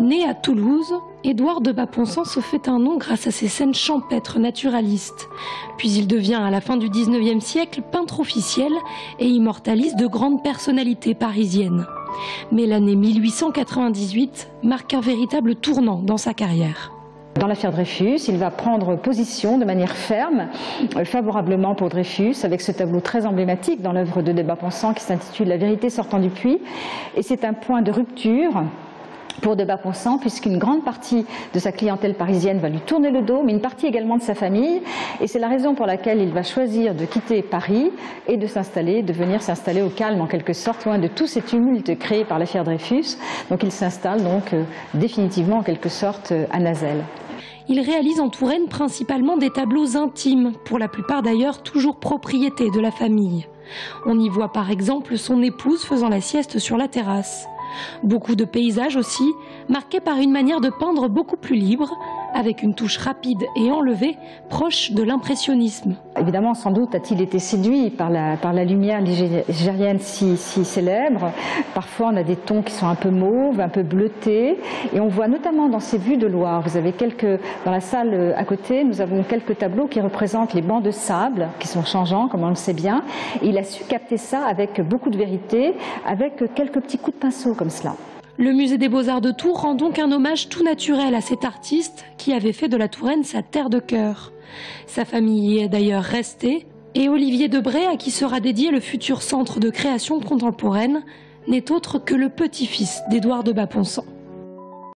Né à Toulouse, Édouard de Baponçan se fait un nom grâce à ses scènes champêtres naturalistes. Puis il devient à la fin du 19e siècle peintre officiel et immortalise de grandes personnalités parisiennes. Mais l'année 1898 marque un véritable tournant dans sa carrière. Dans l'affaire Dreyfus, il va prendre position de manière ferme, favorablement pour Dreyfus, avec ce tableau très emblématique dans l'œuvre de Baponçan qui s'intitule « La vérité sortant du puits ». Et c'est un point de rupture pour de Baponçan, puisqu'une grande partie de sa clientèle parisienne va lui tourner le dos, mais une partie également de sa famille. Et c'est la raison pour laquelle il va choisir de quitter Paris et de venir s'installer au calme, en quelque sorte, loin de tous ces tumultes créés par l'affaire Dreyfus. Donc il s'installe donc définitivement, en quelque sorte, à Nazelles. Il réalise en Touraine principalement des tableaux intimes, pour la plupart d'ailleurs toujours propriété de la famille. On y voit par exemple son épouse faisant la sieste sur la terrasse. Beaucoup de paysages aussi, marqués par une manière de peindre beaucoup plus libre, avec une touche rapide et enlevée, proche de l'impressionnisme. Évidemment, sans doute a-t-il été séduit par la lumière ligérienne si célèbre. Parfois, on a des tons qui sont un peu mauves, un peu bleutés. Et on voit notamment dans ces vues de Loire, vous avez dans la salle à côté, nous avons quelques tableaux qui représentent les bancs de sable, qui sont changeants, comme on le sait bien. Et il a su capter ça avec beaucoup de vérité, avec quelques petits coups de pinceau comme cela. Le musée des Beaux-Arts de Tours rend donc un hommage tout naturel à cet artiste qui avait fait de la Touraine sa terre de cœur. Sa famille y est d'ailleurs restée, et Olivier Debray, à qui sera dédié le futur centre de création contemporaine, n'est autre que le petit-fils d'Édouard de Baponçan.